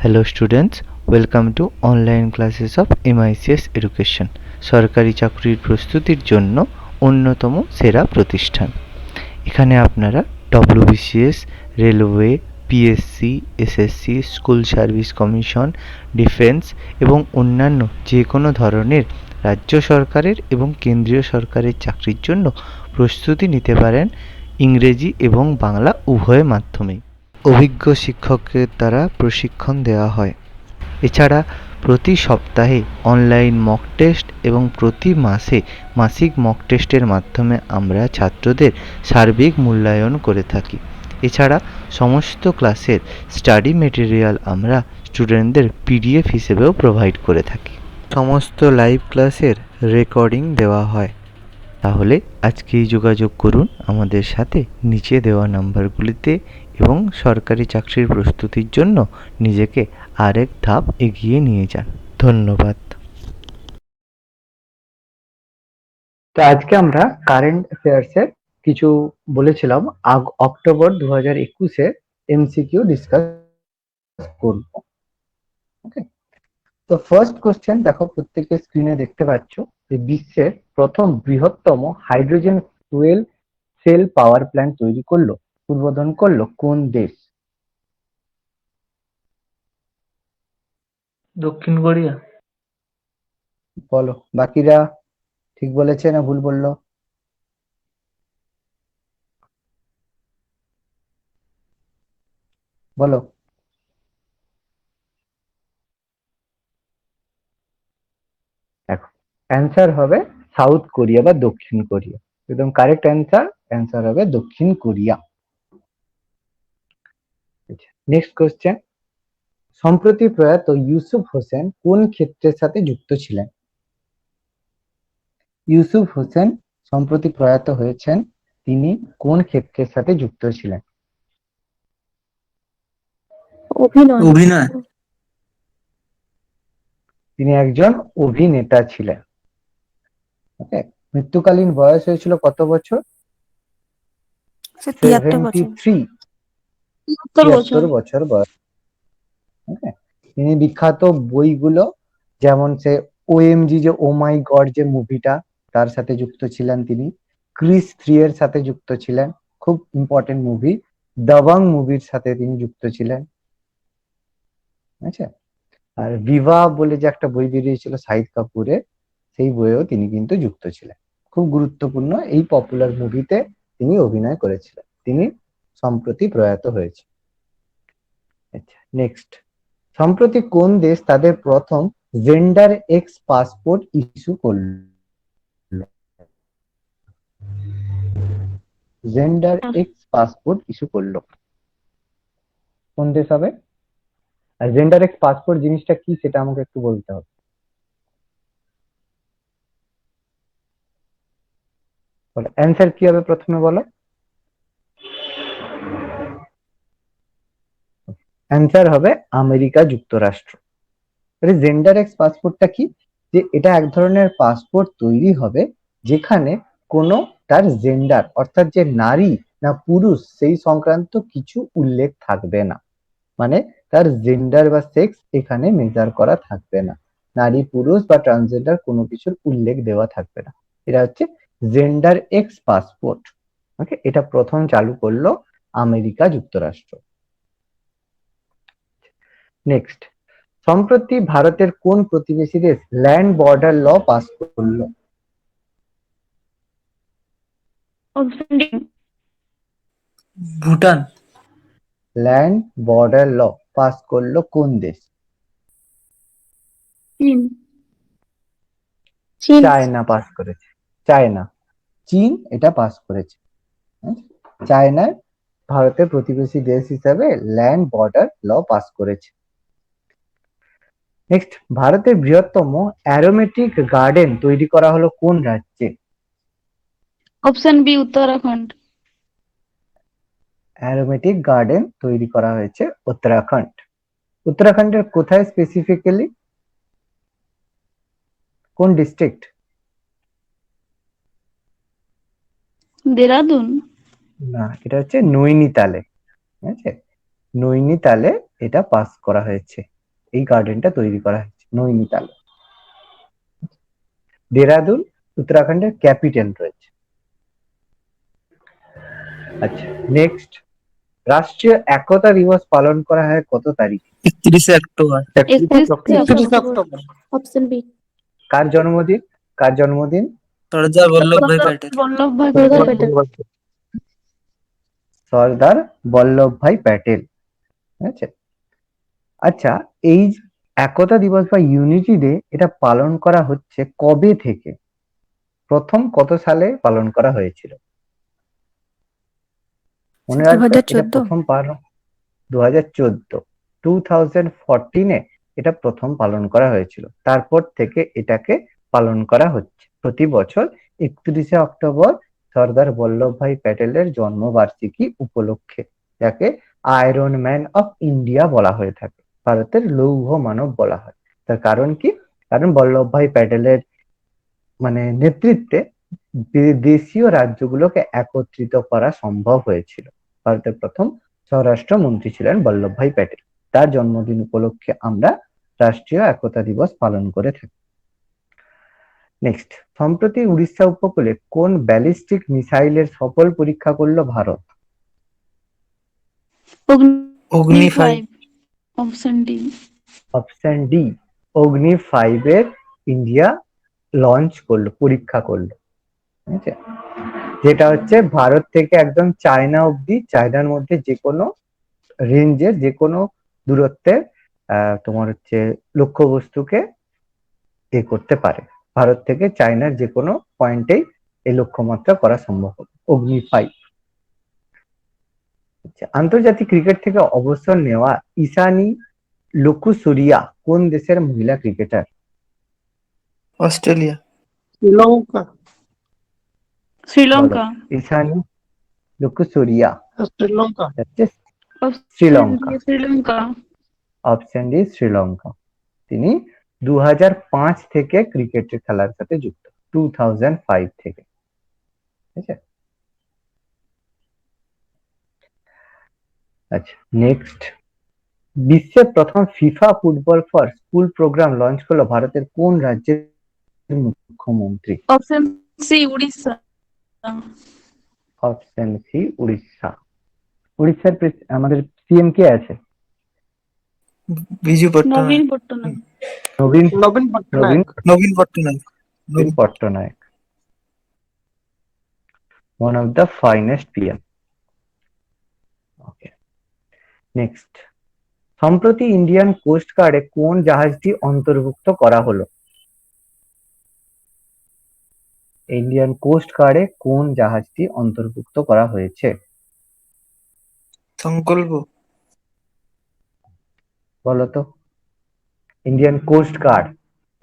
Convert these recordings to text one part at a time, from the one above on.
Hello students, welcome to online classes of MICS Education, সরকারি চাকরির প্রস্তুতির জন্য অন্যতম সেরা প্রতিষ্ঠান। এখানে আপনারা WBCS, railway, PSC, SSC, school service commission, defence এবং অন্যান্য যে কোনো ধরনের রাজ্য সরকারের এবং কেন্দ্রীয় সরকারের চাকরির জন্য প্রস্তুতি নিতে পারেন ইংরেজি এবং বাংলা উভয় মাধ্যমেই। অভিজ্ঞ শিক্ষকের দ্বারা প্রশিক্ষণ দেওয়া হয়। এছাড়া প্রতি সপ্তাহে অনলাইন মক টেস্ট এবং প্রতি মাসে মাসিক মক টেস্টের মাধ্যমে আমরা ছাত্রদের সার্বিক মূল্যায়ন করে থাকি। এছাড়া সমস্ত ক্লাসের স্টাডি মেটেরিয়াল আমরা স্টুডেন্টদের পিডিএফ হিসেবেও প্রোভাইড করে থাকি। সমস্ত লাইভ ক্লাসের রেকর্ডিং দেওয়া হয়। তাহলে আজকেই যোগাযোগ করুন আমাদের সাথে নিচে দেওয়া নাম্বারগুলিতে এবং সরকারি চাকরির প্রস্তুতির জন্য নিজেকে আরেক ধাপ এগিয়ে নিয়ে যান। ধন্যবাদ। তো আজকে আমরা কারেন্ট অ্যাফেয়ার্স এর কিছু বলেছিলাম অক্টোবর 2021 এমসিকিউ ডিসকাস করব। ওকে, তো ফার্স্ট কোশ্চেন দেখো, প্রত্যেকের স্ক্রিনে দেখতে পাচ্ছ যে বিশ্বের প্রথম বৃহত্তম hydrogen fuel cell power plant তৈরি করলো, উদ্বোধন করলো কোন দেশ? দক্ষিণ কোরিয়া। বলো, বাকিরা ঠিক বলেছে না ভুল বললো? বলো। দেখো, অ্যান্সার হবে সাউথ কোরিয়া বা দক্ষিণ কোরিয়া। একদম কারেক্ট অ্যান্সার, অ্যান্সার হবে দক্ষিণ কোরিয়া। নেক্সট কোশ্চেন, সম্প্রতি প্রয়াত ইউসুফ হোসেন কোন ক্ষেত্রের সাথে যুক্ত ছিলেন? ইউসুফ হোসেন সম্প্রতি প্রয়াত হয়েছেন, তিনি কোন ক্ষেত্রের সাথে যুক্ত ছিলেন? অভিনয়। তিনি একজন অভিনেতা ছিলেন। ওকে, মৃত্যুকালীন বয়স হয়েছিল কত বছর? 73 বছর বয়স। ওকে, তিনি বিখ্যাত বইগুলো যেমন সে ওএমজি, যে ও মাই গড যে মুভিটা, তার সাথে যুক্ত ছিলেন তিনি। ক্রিস 3 এর সাথে যুক্ত ছিলেন, খুব ইম্পর্টেন্ট মুভি। দাবাং মুভির সাথে তিনি যুক্ত ছিলেন। আচ্ছা, আর বিবাহ বলে যে একটা বই বেরিয়েছিল শাহিদ কাপুরের, সেই বইয়েও তিনি কিন্তু যুক্ত ছিলেন। খুব গুরুত্বপূর্ণ এই পপুলার মুভিতে তিনি অভিনয় করেছিলেন। তিনি সম্প্রতি প্রয়াত হয়েছে। আচ্ছা, নেক্সট, সম্প্রতি কোন দেশ তাদের প্রথম জেন্ডার এক্স পাসপোর্ট ইস্যু করল? জেন্ডার এক্স পাসপোর্ট ইস্যু করলো কোন দেশ হবে? আর জেন্ডার এক্স পাসপোর্ট জিনিসটা কি সেটা আমাকে একটু বলতে হবে। বলো, অ্যান্সার কি হবে প্রথমে বলো। অ্যান্সার হবে আমেরিকা যুক্তরাষ্ট্র। জেন্ডার এক্স পাসপোর্টটা কি? যে এটা এক ধরনের পাসপোর্ট তৈরি হবে যেখানে কোনো তার জেন্ডার, অর্থাৎ যে নারী না পুরুষ সেই সংক্রান্ত কিছু উল্লেখ থাকবে না। মানে তার জেন্ডার বা সেক্স এখানে মেজার করা থাকবে না, নারী পুরুষ বা ট্রান্সজেন্ডার কোনো কিছুর উল্লেখ দেওয়া থাকবে না। এটা হচ্ছে জেন্ডার এক্স পাসপোর্ট। ওকে, এটা প্রথম চালু করলো আমেরিকা যুক্তরাষ্ট্র। নেক্সট, সম্প্রতি ভারতের কোন প্রতিবেশী দেশ ল্যান্ড বর্ডার ল পাস করলো? Bhutan. Land border law pass করলো কোন দেশ? চায়না পাস করেছে। চায়না, চীন এটা পাস করেছে। চায়নার ভারতের প্রতিবেশী দেশ হিসাবে ল্যান্ড বর্ডার ল পাস করেছে। নেক্সট, ভারতের বৃহত্তম অ্যারোমেটিক গার্ডেন তৈরি করা হলো কোন রাজ্যে? Option B, Uttarakhand. Aromatic garden তৈরি করা হয়েছে উত্তরাখণ্ড। উত্তরাখণ্ডের কোথায় স্পেসিফিক্যালি, কোন ডিস্ট্রিক্ট? দেরাদুন। না, এটা হচ্ছে নৈনিতালে। ঠিক আছে, নৈনিতালে এটা পাস করা হয়েছে, এই গার্ডেনটা তৈরি করা হয়েছে নৈনিতালে। দেরাদুন উত্তরাখণ্ডের ক্যাপিটাল রয়েছে। আচ্ছা, নেক্সট, রাষ্ট্রীয় একতা দিবস পালন করা হয় কত তারিখে? 31 অক্টোবর। 31 অক্টোবর। Option B. কার জন্মদিন? কার জন্মদিন? সর্দার বল্লভভাই প্যাটেল। বল্লভভাই প্যাটেল। সর্দার বল্লভভাই প্যাটেল। ঠিক আছে। আচ্ছা, এই একতা দিবস বা ইউনিটি ডে এটা পালন করা হচ্ছে কবে থেকে? প্রথম কত সালে পালন করা হয়েছিল? মনে রাখবে, এটা প্রথম পালন 2014, 2014 এটা প্রথম পালন করা হয়েছিল। তারপর থেকে এটাকে পালন করা হচ্ছে প্রতি বছর 31শে অক্টোবর সর্দার বল্লভভাই প্যাটেলের জন্মবার্ষিকী উপলক্ষে, যাকে আয়রন ম্যান অফ ইন্ডিয়া বলা হয়ে থাকে, ভারতের লৌহ মানব বলা হয়। তার কারণ কি? কারণ বল্লভভাই প্যাটেলের নেতৃত্বে দেশীয় রাজ্যগুলোকে একত্রিত করা সম্ভব হয়েছিল। ভারতের প্রথম স্বরাষ্ট্রমন্ত্রী ছিলেন বল্লভভাই প্যাটেল। তার জন্মদিন উপলক্ষে আমরা রাষ্ট্রীয় একতা দিবস পালন করে থাকি। নেক্সট, সম্প্রতি উড়িষ্যা উপকূলে কোন ব্যালিস্টিক মিসাইলের সফল পরীক্ষা করলো ভারত? অগ্নি 5। Option D. অপশন ডি, অগ্নি 5 এর ইন্ডিয়া লঞ্চ করলো, পরীক্ষা করলো। ঠিক আছে, যেটা হচ্ছে ভারত থেকে একদম চায়না অব্দি, চায়নার মধ্যে যে কোনো রেঞ্জের যে কোনো দূরত্বের তোমার হচ্ছে লক্ষ্যবস্তুকে করতে পারে। ভারত থেকে চায়নার যে কোনো পয়েন্টেই এই লক্ষ্যমাত্রা করা সম্ভব হবে অগ্নি 5। আন্তর্জাতিক ক্রিকেট থেকে অবসর নেওয়া ইশানী লুকুসুরিয়া কোন দেশের মহিলা cricketer? Australia. Sri Lanka. Ishani Lokusuriya Sri Lanka. Sri Lanka. Sri Lanka. Option D, Sri Lanka. তিনি 2005 থেকে ক্রিকেটের খেলার সাথে যুক্ত, 2005 থেকে। ঠিক আছে। আচ্ছা, নেক্সট, বিশ্বের প্রথম FIFA football for school program launch করলো ভারতের কোন রাজ্যের মুখ্যমন্ত্রী? Option C, Orissa. Option C, Orissa. উড়িষ্যার আমাদের সিএম কে আছে? বিজু পট্টনায়ক। নবীন পট্টনায়ক। নবীন পট্টনায়ক। নবীন Patnaik, one of the finest PM. Okay. Next, সম্প্রতি ইন্ডিয়ান কোস্ট গার্ডে কোন জাহাজটি অন্তর্ভুক্ত করা হলো? ইন্ডিয়ান কোস্ট গার্ডে কোন জাহাজটি অন্তর্ভুক্ত করা হয়েছে? সংকল্প। বলতো, ইন্ডিয়ান কোস্ট গার্ড,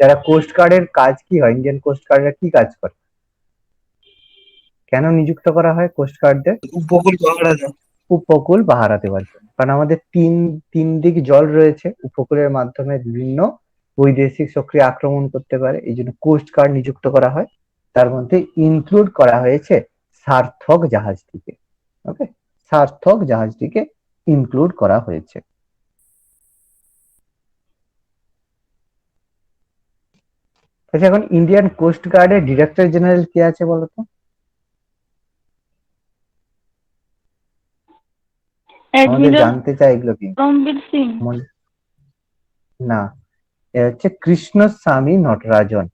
যারা কোস্ট গার্ডের কাজ কি হয়, ইন্ডিয়ান কোস্ট গার্ডরা কি কাজ করে, কেন নিযুক্ত করা হয় কোস্ট গার্ডদের? উপকূল পাহারা দেওয়া। উপকূল পাহারা দেওয়ার জন্য। কারণ আমাদের তিন দিক জল রয়েছে, উপকূলের মাধ্যমে বিভিন্ন বৈদেশিক শক্তি আক্রমণ করতে পারে, এই জন্য কোস্ট গার্ড নিযুক্ত করা হয়। তার মধ্যে ইনক্লুড করা হয়েছে সার্থক জাহাজটিকে। ওকে, সার্থক জাহাজটিকে ইনক্লুড করা হয়েছে। আচ্ছা, এখন ইন্ডিয়ান কোস্ট গার্ডের ডিরেক্টর জেনারেল কে আছে বলতো? আমাদের জানতে চাই এগুলো কি। রণবীর সিং। না, এ হচ্ছে কৃষ্ণস্বামী নটরাজন।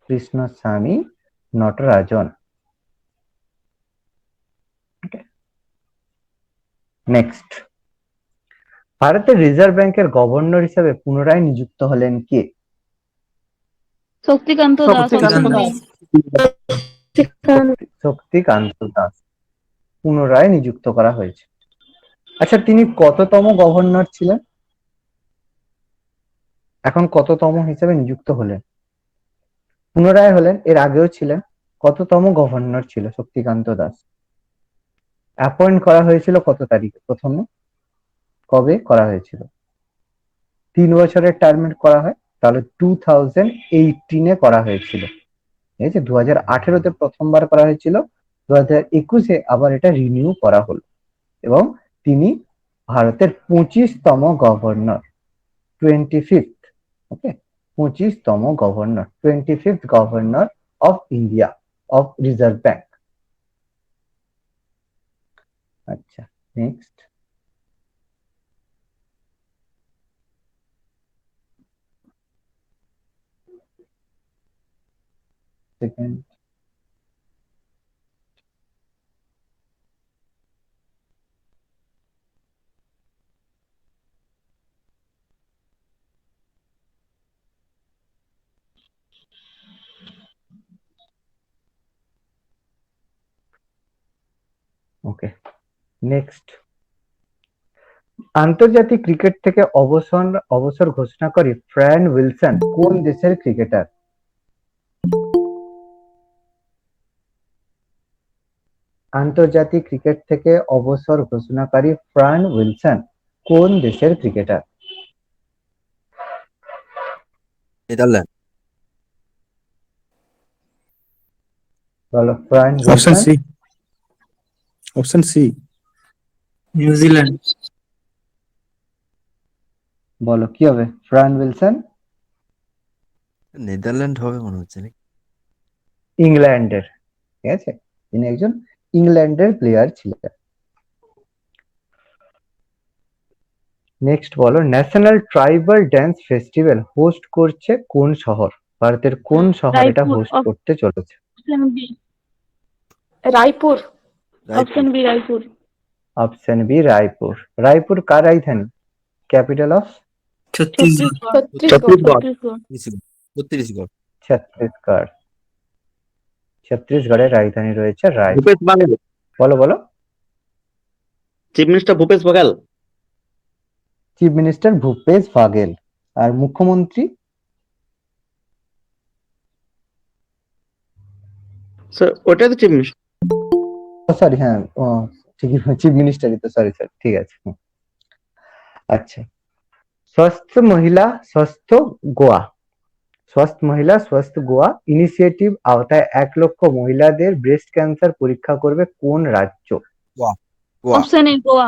কৃষ্ণস্বামী নটরাজন। নেক্সট, ভারতের রিজার্ভ ব্যাংকের গভর্নর হিসেবে পুনরায় নিযুক্ত হলেন কে? শক্তিকান্ত দাস। শক্তিকান্ত দাস পুনরায় নিযুক্ত করা হয়েছে। আচ্ছা, তিনি কততম গভর্নর ছিলেন? এখন কততম হিসেবে নিযুক্ত হলেন? পুনরায় হলেন, এর আগেও ছিলেন। কততম গভর্নর ছিল শক্তিকান্ত দাস? অ্যাপয়েন্ট করা হয়েছিল কত তারিখে? প্রথমে কবে করা হয়েছিল? 3 বছরের টার্মে করা হয়, তাহলে 2018 করা হয়েছিল। ঠিক আছে, 2018-তে প্রথমবার করা হয়েছিল, 2021-এ আবার এটা রিনিউ করা হলো। এবং তিনি ভারতের 25তম গভর্নর, 25th, ওকে, 25তম governor, 25th governor of India, of Reserve Bank. আচ্ছা, নেক্সট। সেকেন্ড। Okay, next. আন্তর্জাতিক ক্রিকেট থেকে অবসর ঘোষণা করে ফ্রায়ান উইলসন কোন দেশের ক্রিকেটার? আন্তর্জাতিক ক্রিকেট থেকে অবসর ঘোষণাকারী ফ্রায়ান উইলসন কোন দেশের ক্রিকেটার? নেদারল্যান্ড। বলো, ফ্রায়ান option Wilson. C. Option C, New Zealand. বলো কি হবে? ফ্রায়ান উইলসন নেদারল্যান্ড হবে মনে হচ্ছে নাকি? ইংল্যান্ডের, ঠিক আছে, তিনি একজন ইংল্যান্ডের প্লেয়ার ছিলেন। নেক্সট বলো, national tribal dance festival host করছে কোন শহর? ভারতের কোন শহর এটা রায়পুর। হোস্ট করতে চলেছে? Option B. Raipur. Option B Raipur. Option B Raipur. Raipur কার রাজধানী? Capital of? ছত্তিশগড়। ছত্তিশগড়। ছত্তিশগড়। ছত্তিশগড়। ছত্তিশগড়ের রাজধানী রয়েছে রায়পুর। ভূপেশ বাঘেল। বলো বলো। Chief minister Bhupesh Baghel. Chief minister Bhupesh Baghel. আর মুখ্যমন্ত্রী? স্যার ওটাই তো চিফ মিনিস্টার। সরি, হ্যাঁ, ঠিকই, চিফ মিনিস্টারই তো, সরি স্যার, ঠিক আছে। আচ্ছা, স্বস্থ মহিলা স্বস্থ গোয়া, স্বস্থ মহিলা স্বস্থ গোয়া ইনিশিয়েটিভ আওতায় 1 লক্ষ মহিলাদের ব্রেস্ট ক্যান্সার পরীক্ষা করবে কোন রাজ্য? গোয়া। Option A Goa.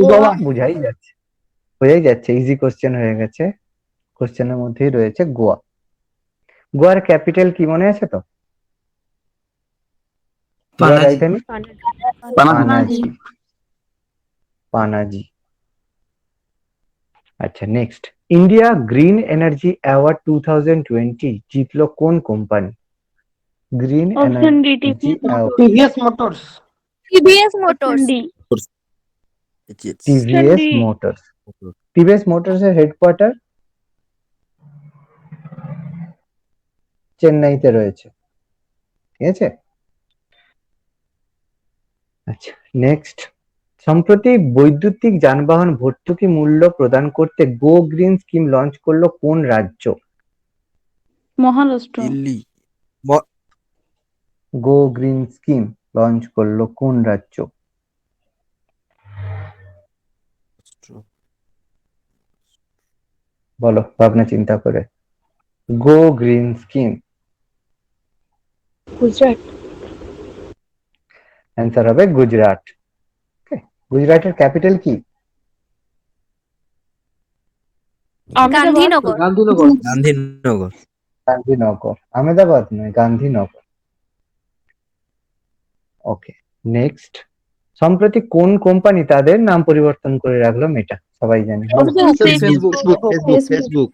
গোয়া। বোঝাই যাচ্ছে, ইজি কোশ্চেন হয়ে গেছে, কোশ্চেনের মধ্যেই রয়েছে গোয়া। গোয়ার ক্যাপিটাল কি মনে আছে তো? গোয়ার পানাজি। রাজধানী পানাজি। পানাজি। আচ্ছা, next. India green energy award 2020 জিতলো কোন company? Green option D energy TVS award. TVS motors. TVS option motors. D. TVS motors. TVS motors এর হেডকোয়ার্টার চেন্নাইতে রয়েছে, ঠিক আছে। আচ্ছা, নেক্সট। সম্প্রতি বৈদ্যুতিক যানবাহন ভর্তুকি মূল্য প্রদান করতে গো গ্রিন স্কিম লঞ্চ করলো কোন রাজ্য? Maharashtra. Delhi. Go green scheme launch করলো কোন রাজ্য? বলো ভাবনা চিন্তা করে। Go green scheme. Gujarat. Answer হবে গুজরাট। গুজরাটের ক্যাপিটাল কি? গান্ধীনগর। গান্ধীনগর। গান্ধীনগর। গান্ধীনগর। আহমেদাবাদ নয়, গান্ধীনগর। ওকে, নেক্সট। সম্প্রতি কোন কোম্পানি তাদের নাম পরিবর্তন করে রাখলো? মেটা, সবাই জানে। Facebook. Facebook.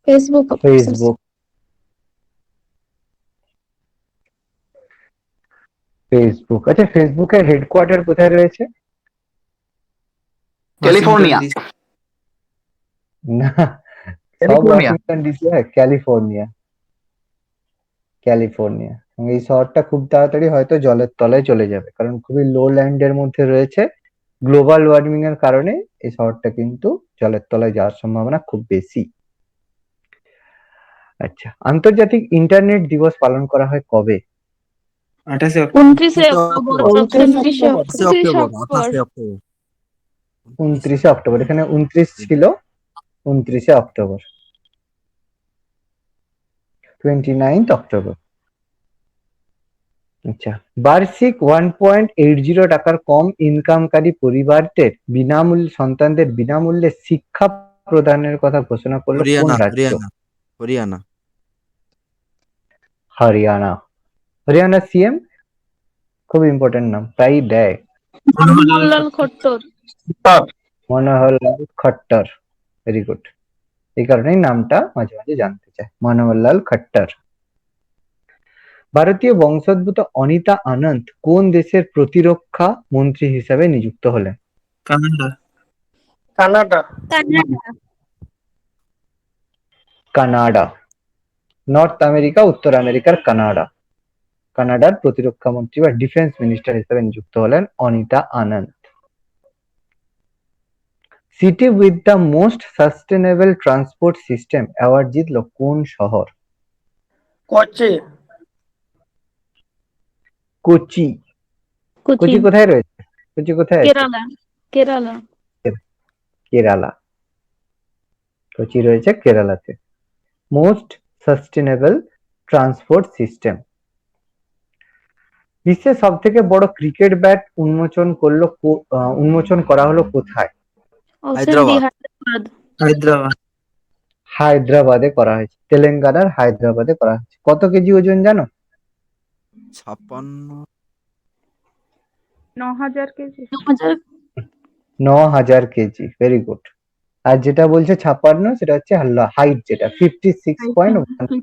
Facebook. Facebook. Facebook. আচ্ছা, ফেসবুকের হেডকোয়ার্টার কোথায় রয়েছে? ক্যালিফোর্নিয়া। না, সব ক্যালিফোর্নিয়া। ওয়াশিংটন ডিসি হয়, ক্যালিফোর্নিয়া। ক্যালিফোর্নিয়া। এবং এই শহরটা খুব তাড়াতাড়ি হয়তো জলের তলায় চলে যাবে, কারণ খুবই লো ল্যান্ডের মধ্যে রয়েছে। গ্লোবাল ওয়ার্মিং এর কারণে এই শহরটা কিন্তু জলের তলায় যাওয়ার সম্ভাবনা খুব বেশি। আচ্ছা, আন্তর্জাতিক ইন্টারনেট দিবস পালন করা হয় কবে? 28 29 October. Option D. 29 October. 28 October. 29 October. এখানে 29 ছিল, 29 অক্টোবর। 29 অক্টোবর। আচ্ছা, বার্ষিক 1.80 টাকার কম ইনকামকারী পরিবারদের সন্তানদের বিনামূল্যে শিক্ষা প্রদানের কথা ঘোষণা করলো কোন হরিয়ানা রাজ্য? হরিয়ানা হরিয়ানা হরিয়ানা। হরিয়ানা সিএম খুব ইম্পর্টেন্ট নাম, প্রায় দেয়। মনোহরলাল খট্টর। Manoharlal Khattar, very good. এই কারণেই নামটা মাঝে মাঝে জানতে চায়, মনোহরলাল খট্টর। ভারতীয় বংশোদ্ভূত অনিতা আনন্দ কোন দেশের প্রতিরক্ষা মন্ত্রী হিসাবে নিযুক্ত হলেন? Canada Canada. Canada. Canada. North America, উত্তর আমেরিকার কানাডা। কানাডার প্রতিরক্ষা মন্ত্রী বা ডিফেন্স মিনিস্টার হিসেবে নিযুক্ত হলেন Anita Anand. City with the most sustainable transport system award জিতল কোন শহর? কোচি। কোচি। কোচি। কোচি কোথায় রয়েছে? কোচি কোথায় আছে? কেরালা। কেরালা। কেরালা। কোচি রয়েছে কেরালাতে। Most sustainable transport system. বিশ্বের সব থেকে বড় ক্রিকেট ব্যাট উন্মোচন করা হলো কোথায়? Option D Hyderabad. হায়দ্রাবাদ হায়দ্রাবাদে করা হয়েছে, তেলেঙ্গানার হায়দ্রাবাদে করা হয়েছে। কত কেজি ওজন জানো? 56 9,000 কেজি। 9,000 KG, very good. আর যেটা বলছে 56, সেটা হচ্ছে হাইট, যেটা 56.1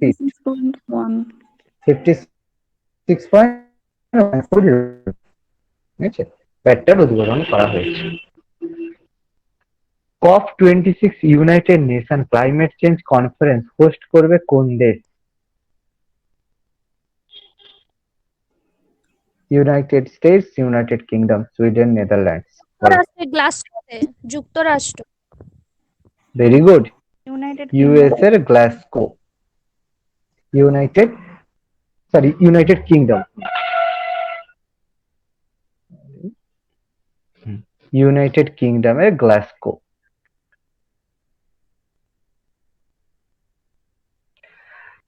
ফিট। 56.1। 56.1 ফুট। ঠিক আছে, ব্যাটটার উদ্বোধন করা হয়েছে। COP26 United Nation climate change conference host করবে কোন দেশ? United States, United Kingdom, Sweden, Netherlands. গ্লাসগোতে, যুক্তরাষ্ট্র। Very good. ইউনাইটেড ইউএস এর গ্লাসগো। United Kingdom. ইউনাইটেড কিংডমের গ্লাসগো।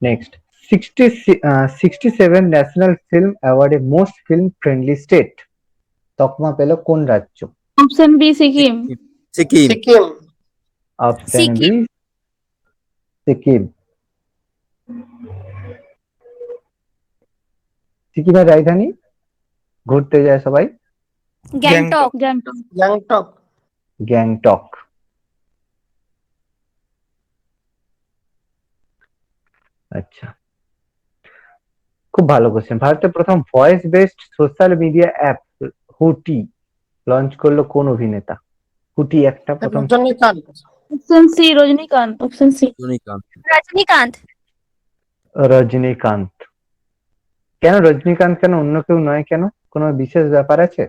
নেক্সট, 67 ন্যাশনাল ফিল্ম অ্যাওয়ার্ডে মোস্ট ফিল্ম ফ্রেন্ডলি স্টেট তকমা পেল কোন রাজ্য? Option B Sikkim. Sikkim Sikkim. Option B Sikkim. সিকিমের রাজধানী ঘুরতে যায় সবাই? গ্যাংটক। গ্যাংটক। গ্যাংটক। গ্যাংটক। আচ্ছা, খুব ভালো কোশ্চেন। ভারতের প্রথম voice based social media app Hoote launch করলো কোন অভিনেতা? হুটি একটা প্রথম। Rajinikanth. Option C Rajinikanth. Option C. Rajinikanth Rajinikanth. Rajinikanth. কেন রজনীকান্ত, কেন অন্য কেউ নয়? কেন, কোনো বিশেষ ব্যাপার আছে?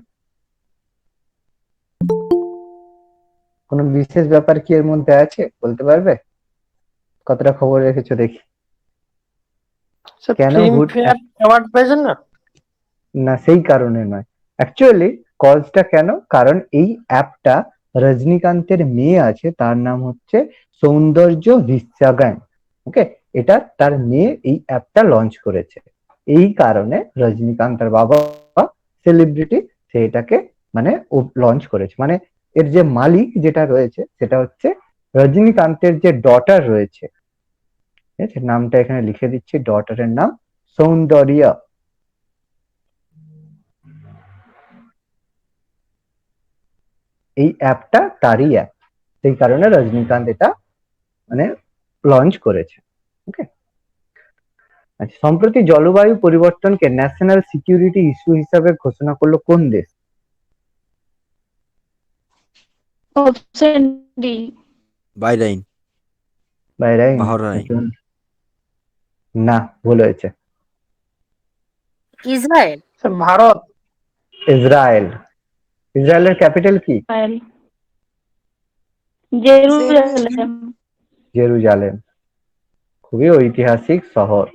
কোনো বিশেষ ব্যাপার কি এর মধ্যে আছে, বলতে পারবে? কতটা খবর রেখেছো দেখি। কেন ফিল্মফেয়ার অ্যাওয়ার্ড পেয়েছেন না? না, সেই কারণে নয়। অ্যাকচুয়ালি কজটা কেন, কারণ এই অ্যাপটা রজনীকান্তের মেয়ে আছে, তার নাম হচ্ছে সৌন্দর্য বিশ্বাগান। ওকে, এটা তার মেয়ে এই অ্যাপটা লঞ্চ করেছে। এই কারণে রজনীকান্ত তার বাবা সেলিব্রিটি, সে এটাকে মানে লঞ্চ করেছে। মানে এর যে মালিক যেটা রয়েছে সেটা হচ্ছে রজনীকান্তের যে ডটার রয়েছে, ঠিক আছে, নামটা এখানে লিখে দিচ্ছি, ডটারের নাম সৌন্দর্য। এই অ্যাপটা তারই অ্যাপ, সেই কারণে রজনীকান্ত এটা মানে লঞ্চ করেছে। ওকে, আচ্ছা, সম্প্রতি জলবায়ু পরিবর্তনকে ন্যাশনাল সিকিউরিটি ইস্যু হিসাবে ঘোষণা করলো কোন দেশ? Option D. Bahrain Bahrain. Bahrain না, ভুল হয়েছে। ইসরায়েল। ভারত। ইসরায়েল। ইসরায়েলের ক্যাপিটাল কি? জেরুজালেম। জেরুজালেম। খুবই ঐতিহাসিক শহর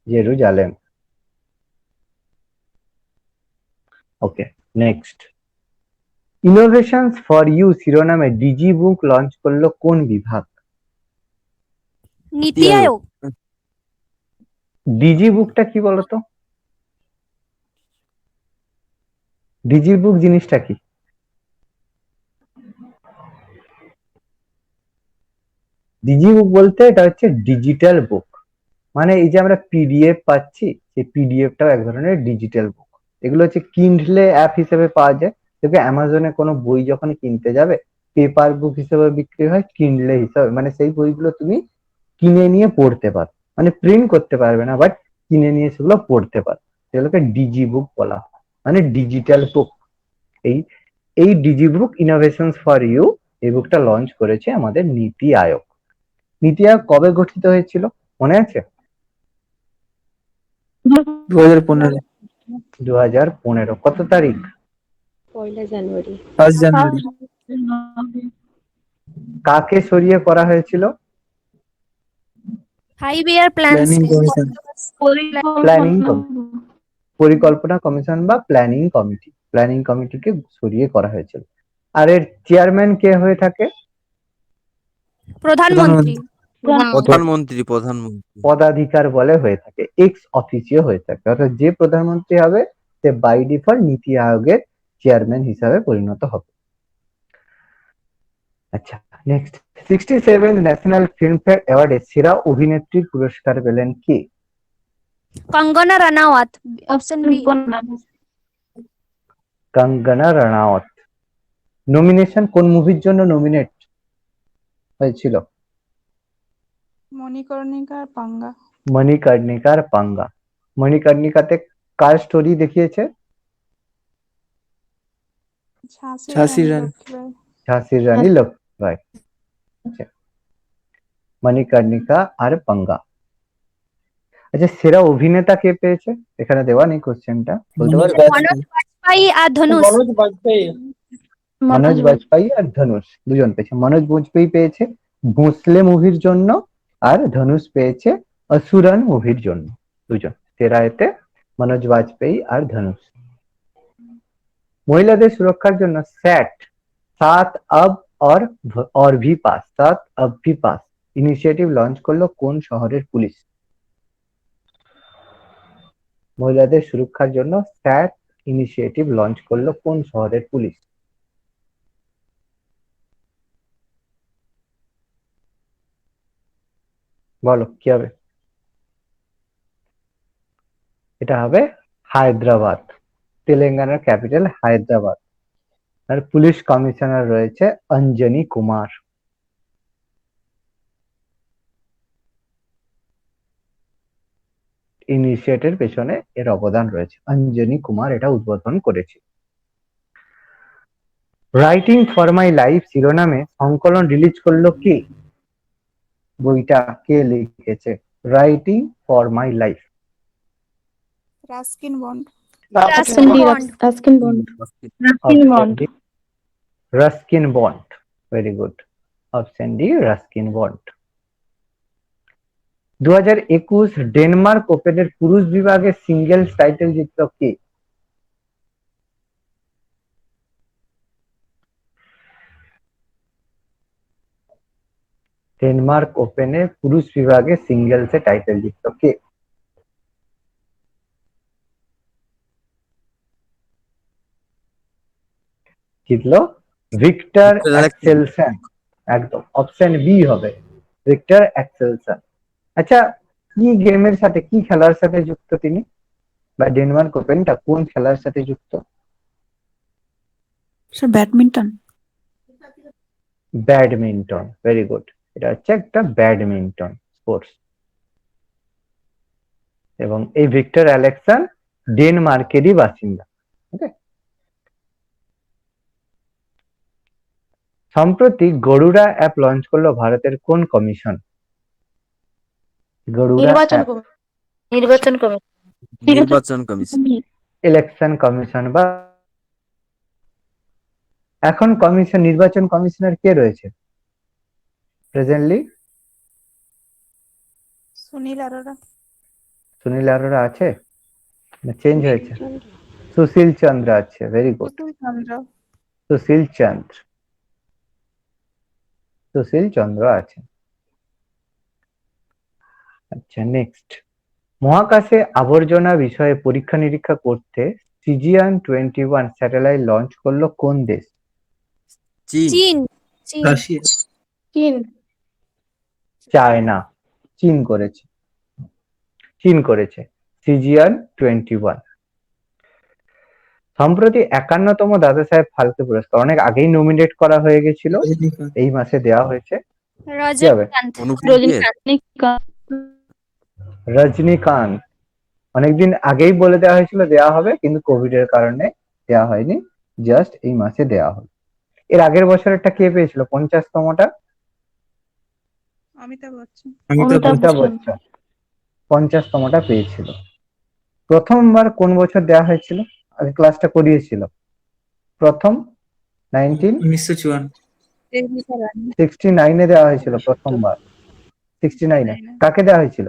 Jerusalem. Okay, next, innovations for you শিরোনামে ডিজি বুক লঞ্চ করলো কোন বিভাগ? নীতি আয়োগ। ডিজি বুকটা কি বলতো? ডিজি বুক জিনিসটা কি? ডিজি বুক বলতে এটা হচ্ছে ডিজিটাল বুক, মানে এই যে আমরা পিডিএফ পাচ্ছি, সেই পিডিএফটাও এক ধরনের ডিজিটাল বুক। এগুলো হচ্ছে কিন্ডলে অ্যাপ হিসেবে পাওয়া যায়। দেখবে অ্যামাজনে কোনো বই যখন কিনতে যাবে, পেপার বুক হিসেবে বিক্রি হয়, কিন্ডলে হিসাবে, মানে সেই বইগুলো তুমি কিনে নিয়ে পড়তে পারো, মানে প্রিন্ট করতে পারবে না, বাট কিনে নিয়ে সেগুলো পড়তে পারো, সেগুলোকে ডিজি বুক বলা হয়, মানে ডিজিটাল বুক। এই এই Digi book innovations for you, এই বুকটা লঞ্চ করেছে আমাদের নীতি আয়োগ। নীতি আয়োগ কবে গঠিত হয়েছিল মনে আছে? 2015 2015। কত তারিখ? 1 জানুয়ারি। কাকে সরিয়ে করা হয়েছিল? Five year plans planning commission. Planning পরিকল্পনা কমিশন বা প্ল্যানিং কমিটি, প্ল্যানিং কমিটিকে সরিয়ে করা হয়েছিল। আর এর চেয়ারম্যান কে হয়ে থাকে? প্রধানমন্ত্রী। প্রধানমন্ত্রী। পদাধিকার বলে হয়ে থাকে, এক্স অফিসিও হয়ে থাকে, অর্থাৎ যে প্রধানমন্ত্রী হবে সে বাই ডিফল্ট নীতি আয়োগের চেয়ারম্যান হিসাবে পরিণত হবে। আচ্ছা, নেক্সট, 67 ন্যাশনাল ফিল্মফেয়ার অ্যাওয়ার্ডে সেরা অভিনেত্রীর পুরস্কার পেলেন কে? Kangana Ranaut, option B. Kangana Ranaut. Nomination কোন মুভির জন্য নমিনেট হয়েছিল? মণিকর্ণিকার পাঙ্গা। মণিকর্ণিকার পাঙ্গা। মণিকর্ণিকাতে কার স্টোরি দেখিয়েছে? ঝাঁসির রানী। লক্ষ্মীবাঈ। ঝাঁসির রানী লক্ষ্মীবাঈ। আচ্ছা, মণিকর্ণিকা আর পাঙ্গা। আচ্ছা, সেরা অভিনেতা কে পেয়েছে? এখানে দেওয়া নেই কোশ্চেনটা, বলতে পারবে? মনোজ বাজপেয়ী আর ধনুষ। মনোজ বাজপেয়ী। মনোজ বাজপেয়ী আর ধনুষ দুজন পেয়েছে। মনোজ বাজপেয়ী পেয়েছে ভোঁসলে মুভির জন্য, আর ধনুষ পেয়েছে অসুরন মুভির জন্য। দুজন সেরা এতে মনোজ বাজপেয়ী আর ধনুষ। মহিলাদের সুরক্ষার জন্য স্যাট, সাত আব और भी पास, सात अब भी पास ইনিশিয়েটিভ লঞ্চ করলো কোন শহরের পুলিশ? মহিলাদের সুরক্ষার জন্য স্যাট ইনিশিয়েটিভ লঞ্চ করলো কোন শহরের পুলিশ? বলো কি হবে? এটা হবে হায়দ্রাবাদ, তেলেঙ্গানার ক্যাপিটাল হায়দ্রাবাদ। আর পুলিশ কমিশনার রয়েছে অঞ্জনি কুমার। ইনিশিয়েটিভের পেছনে এর অবদান রয়েছে, অঞ্জনি কুমার এটা উদ্বোধন করেছে। রাইটিং ফর মাই লাইফ শিরোনামে সংকলন রিলিজ করলো কে? বইটা কে লিখেছে? Writing for my life. Ruskin bond. Ruskin bond. Ruskin bond. Ruskin bond, very good. Option D Ruskin bond. 2021 Denmark ওপেনের পুরুষ বিভাগে সিঙ্গেলস টাইটেল জিতল কে? ডেনমার্ক ওপেনে পুরুষ বিভাগে সিঙ্গেলসে টাইটেল জিতল কে? জিতলো ভিক্টর ভিক্টর অ্যাক্সেলসেন। একদম অপশন বি হবে, ভিক্টর অ্যাক্সেলসেন। আচ্ছা, কি গেমের সাথে, কি খেলার সাথে যুক্ত তিনি, বা ডেনমার্ক ওপেনটা কোন খেলার সাথে যুক্ত? Sir badminton. Badminton, very good. এটা হচ্ছে একটা ব্যাডমিন্টন স্পোর্টস। এবং এই ভিক্টর অ্যালেক্সন ডেনমার্কেরই বাসিন্দা। ওকে, সম্প্রতি গরুড়া অ্যাপ লঞ্চ করলো ভারতের কোন কমিশন? গরুড়া অ্যাপ, নির্বাচন কমিশন। ইলেকশন কমিশন বা এখন কমিশন, নির্বাচন কমিশনার কে রয়েছে প্রেজেন্টলি? সুনীল আরোরা। সুনীল আরোরা আছে না চেঞ্জ হয়েছে? সুশীল চন্দ্র আছে, ভেরি গুড। পুতুল চন্দ্র। সুশীল চন্দ্র আছে। আচ্ছা, নেক্সট, মহাকাশে আবর্জনা বিষয়ে পরীক্ষা নিরীক্ষা করতে CGN-21 স্যাটেলাইট লঞ্চ করলো কোন দেশ? চীন। চীন চীন রাশিয়া চীন চায়না। চীন করেছে CGN-21। সম্প্রতি 51তম দাদা সাহেব ফালকে পুরস্কার অনেক আগেই নমিনেট করা হয়ে গেছিল, রজনীকান্ত এই মাসে দেওয়া হয়েছে। কি হবে? রজনীকান্ত অনুপম খের। রজনীকান্ত। অনেকদিন আগেই বলে দেওয়া হয়েছিল দেওয়া হবে, কিন্তু কোভিড এর কারণে দেওয়া হয়নি, জাস্ট এই মাসে দেওয়া হলো। এর আগের বছরেরটা কে পেয়েছিল 50তমটা? অমিতাভ বচ্চন। অমিতাভ বচ্চন 50তমটা পেয়েছিল। প্রথমবার কোন বছর দেওয়া হয়েছিল? আগে ক্লাসটা করিয়েছিল। প্রথম 1969 দেওয়া হয়েছিল প্রথমবার। 69 কাকে দেওয়া হয়েছিল?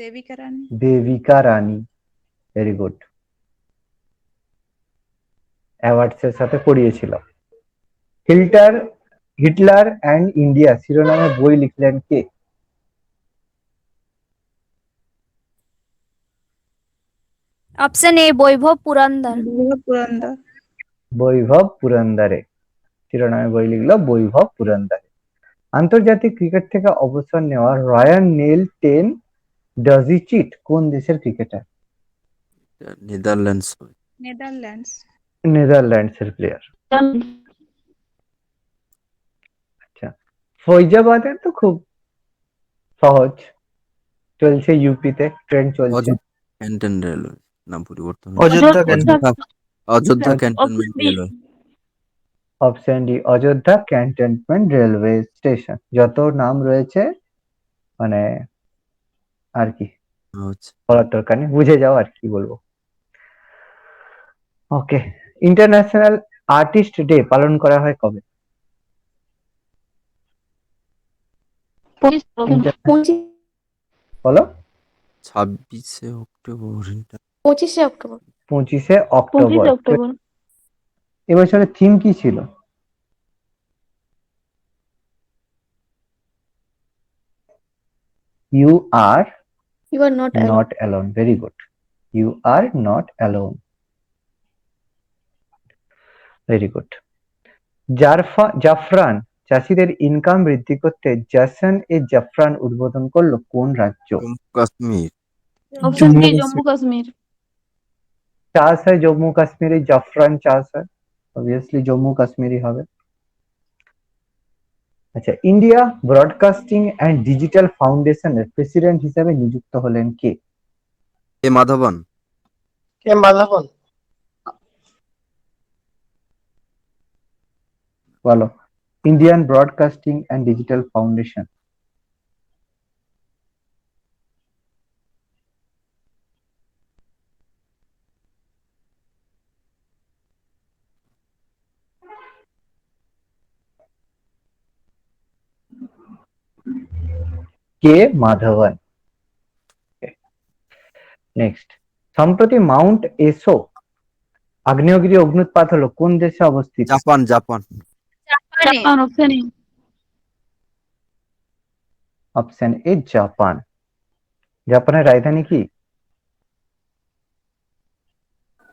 Devika Rani. Devika Rani. Very good. Awards এর সাথে পড়িয়েছিল। হিটলার অ্যান্ড ইন্ডিয়া শিরোনামে বই লিখলেন কে? Option A Vaibhav Purandare Purandare. বৈভব পুরন্দরে। শিরোনামে বই লিখলো বৈভব পুরন্দরে। আন্তর্জাতিক ক্রিকেট থেকে অবসর নেওয়া রয়ান নেল টেন ডাজিচিট কোন দেশের ক্রিকেটার? নেদারল্যান্ডস। নেদারল্যান্ডস। নেদারল্যান্ডসের প্লেয়ার। আচ্ছা, ফৈজাবাদের তো খুব সহজ, চলছে ইউপিতে, ট্রেন চলছে। ক্যান্টন রেলওয়ে নাম পরিবর্তন Ayodhya Canton. Ayodhya cantonment railway. Option D Ayodhya cantonment railway station. যত নাম রয়েছে মানে আর কি হচ্ছে বলার দরকার নেই, বুঝে যাও আর কি বলবো। ওকে, ইন্টারন্যাশনাল আর্টিস্ট ডে পালন করা হয় কবে? বলো। 26শে অক্টোবর। 25শে অক্টোবর 25শে অক্টোবর। এবছরের থিম কি ছিল? You are you are not not alone. Very good. You are not alone. Very good. জাফরান চাষিদের ইনকাম বৃদ্ধি করতে জশন এ জাফরান উদ্বোধন করলো কোন রাজ্য? জম্মু কাশ্মীর। অপশন বি জম্মু কাশ্মীর চাষ হয় জম্মু কাশ্মীরে, জাফরান চাষ হয়, অবভিয়াসলি জম্মু কাশ্মীরই হবে। আচ্ছা, ইন্ডিয়া ব্রডকাস্টিং অ্যান্ড ডিজিটাল ফাউন্ডেশনের প্রেসিডেন্ট হিসেবে নিযুক্ত হলেন কে? এ মাধবন। কে মাধবন? বলো। Indian broadcasting and digital foundation. K Madhavan. Next, সম্প্রতি মাউন্ট এসো আগ্নেয়গিরি অগ্নুৎপাত হলো কোন দেশে অবস্থিত? Japan. Japan. Japan option A option A Japan. জাপানের রাজধানী কি?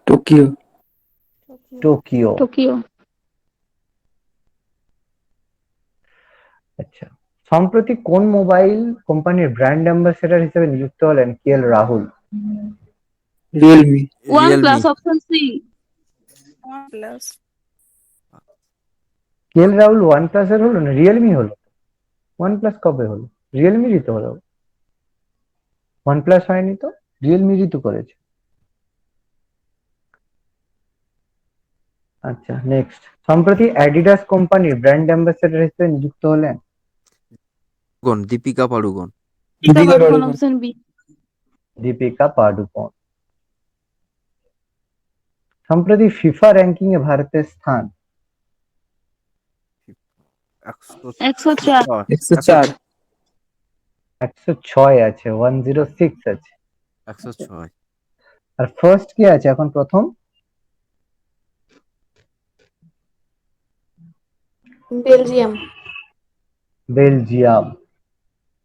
Tokyo Tokyo. টোকিও আচ্ছা, সম্প্রতি কোন মোবাইল কোম্পানির ব্র্যান্ড অ্যাম্বাসেডর হিসেবে নিযুক্ত হলেন KL Rahul? Realme Realme. Option C plus. KL Rahul OnePlus এর হলো না, রিয়েলমি হলো। ওয়ান প্লাস কবে হলো? রিয়েলমিরই তো হলো। ওয়ান প্লাস হয়নি তো, রিয়েলমিরই তো করেছে। আচ্ছা, নেক্সট, সম্প্রতি অ্যাডিডাস কোম্পানির ব্র্যান্ড অ্যাম্বাসেডর হিসেবে নিযুক্ত হলেন দীপিকা পাড়ুকোন। Deepika Padukone option B Deepika Padukone. সম্প্রতি ফিফা র্যাঙ্কিং এ ভারতের স্থান? 104 104 106 আছে, 106 আছে। 106। আর ফার্স্ট কি আছে এখন প্রথম? Belgium Belgium.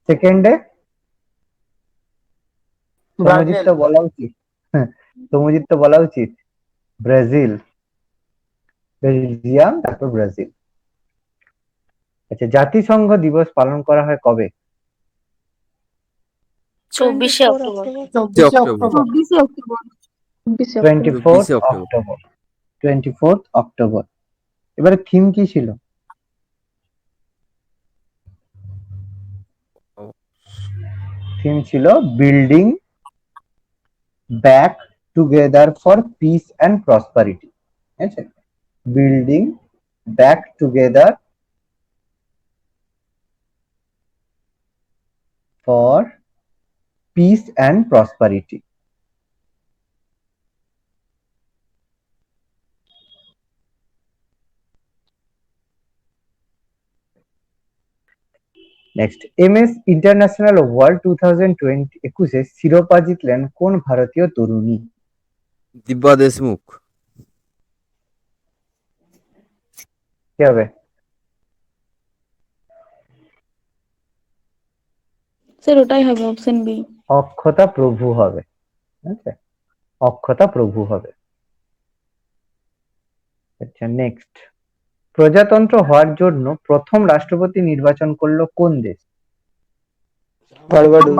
সেকেন্ডে সৌম্যজিৎ তো বলা উচিত। হ্যাঁ, সৌম্যজিৎ তো বলা উচিত ব্রাজিল, বেলজিয়াম, তারপর ব্রাজিল। আচ্ছা, জাতিসংঘ দিবস পালন করা হয় কবে? 24 October. 24 October. 24 October. 24th 24 October. October. 24th October. এবারে থিম কি ছিল? থিম ছিল building back together for piece and prosperity. ঠিক আছে, building back together for piece and prosperity. Next, MS international world 2021 শিরোপা জিতলেন কোন ভারতীয় তরুণী? দিব্যা দেশমুখ। কি হবে? স্যার ওটাই হবে অপশন বি। অক্ষতা প্রভু হবে। আচ্ছা, অক্ষতা প্রভু হবে। আচ্ছা, নেক্সট, প্রজাতন্ত্র হওয়ার জন্য প্রথম রাষ্ট্রপতি নির্বাচন করলো কোন দেশ? Barbados.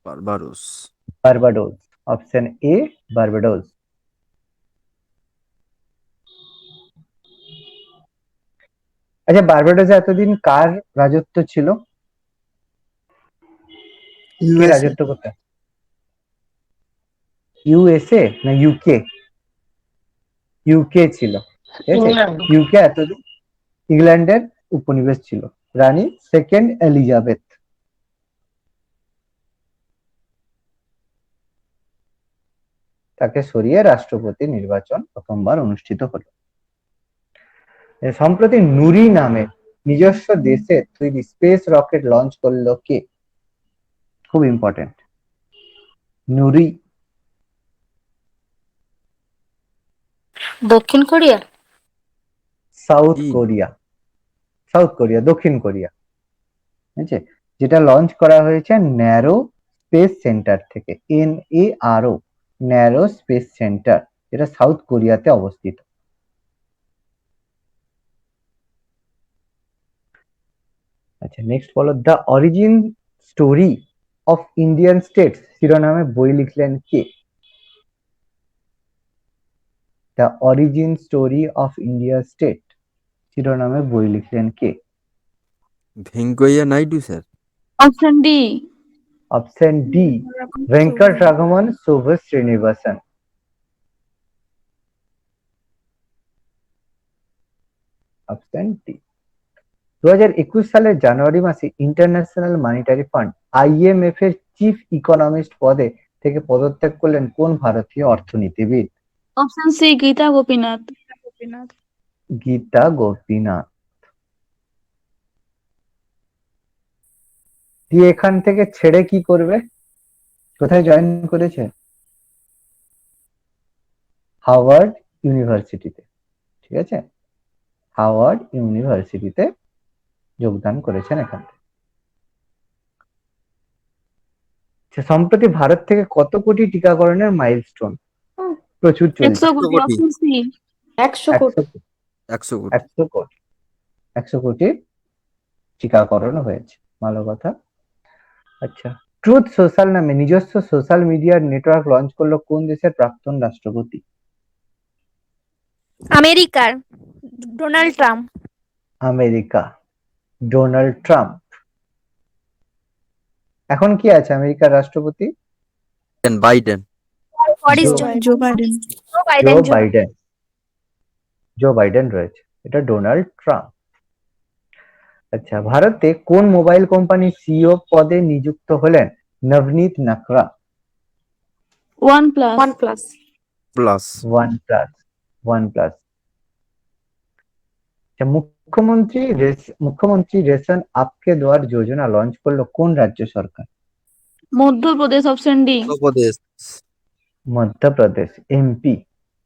Barbados. Barbados. Option A, Barbados. আচ্ছা, বার্বাডোসে এতদিন কার রাজত্ব ছিল? কে ইউএসএ। রাজত্ব করতেন? ইউএসএ না ইউকে? ইউকে ছিল। ঠিক আছে, ইউকে এতদিন ইংল্যান্ডের উপনিবেশ ছিল। রানী সেকেন্ড এলিজাবেথ। তাকে সরিয়ে রাষ্ট্রপতি নির্বাচন প্রথমবার অনুষ্ঠিত হলো। সম্প্রতি নুরি নামে নিজস্ব দেশে তৈরি স্পেস রকেট লঞ্চ করলো কে? খুব ইম্পর্টেন্ট। নুরি। দক্ষিণ কোরিয়া। সাউথ চীন। কোরিয়া। সাউথ কোরিয়া, দক্ষিণ কোরিয়া। ঠিক আছে, যেটা লঞ্চ করা হয়েছে ন্যারো স্পেস সেন্টার থেকে, NARO, ন্যারো স্পেস সেন্টার, যেটা সাউথ কোরিয়াতে অবস্থিত। আচ্ছা, নেক্সট বলো, the origin story of Indian states শিরোনামে বই লিখলেন কে? The origin story of India state শিরোনামে বই লিখলেন কে? Venkaiah Naidu sir. Option D. Option D, Venkataraghavan Subha Srinivasan. Option D. 2021 সালের জানুয়ারি মাসে ইন্টারন্যাশনাল মনিটারি ফান্ড IMF এর চিফ ইকোনমিস্ট পদে থেকে পদত্যাগ করলেন কোন ভারতীয় অর্থনীতিবিদ? Option C, Gita Gopinath. গীতা গোপীনাথ। দিয়ে এখান থেকে ছেড়ে কি করবে? কোথায় জয়েন করেছে? হাওয়ার্ড ইউনিভার্সিটিতে। ঠিক আছে, হাওয়ার্ড ইউনিভার্সিটিতে যোগদান করেছেন এখান থেকে। সম্প্রতি ভারত থেকে কত কোটি টিকাকরণের মাইলস্টোন? প্রচুর চলছে। 100 কোটি। Option C. 100 কোটি। 100 কোটি। 100 কোটি। 100 কোটি টিকাকরণ হয়েছে। ভালো কথা। আচ্ছা, ট্রুথ সোশ্যাল নামে নিজস্ব সোশ্যাল মিডিয়ার নেটওয়ার্ক লঞ্চ করলো কোন দেশের প্রাক্তন রাষ্ট্রপতি? আমেরিকার Donald Trump. America, Donald Trump. এখন কি আছে আমেরিকার রাষ্ট্রপতি? Biden. Boris Joe Biden. Joe Biden. Joe Biden রয়েছে, এটা ডোনাল্ড ট্রাম্প। আচ্ছা, ভারতে কোন মোবাইল কোম্পানি সিইও পদে নিযুক্ত হলেন নবনীত নাকরা? OnePlus। প্লাস। OnePlus। আচ্ছা, মুখ্যমন্ত্রী রেশন আপকে দুয়ার যোজনা লঞ্চ করলো কোন রাজ্য সরকার? Madhya Pradesh. Option D. Uttar Pradesh. Madhya Pradesh, MP,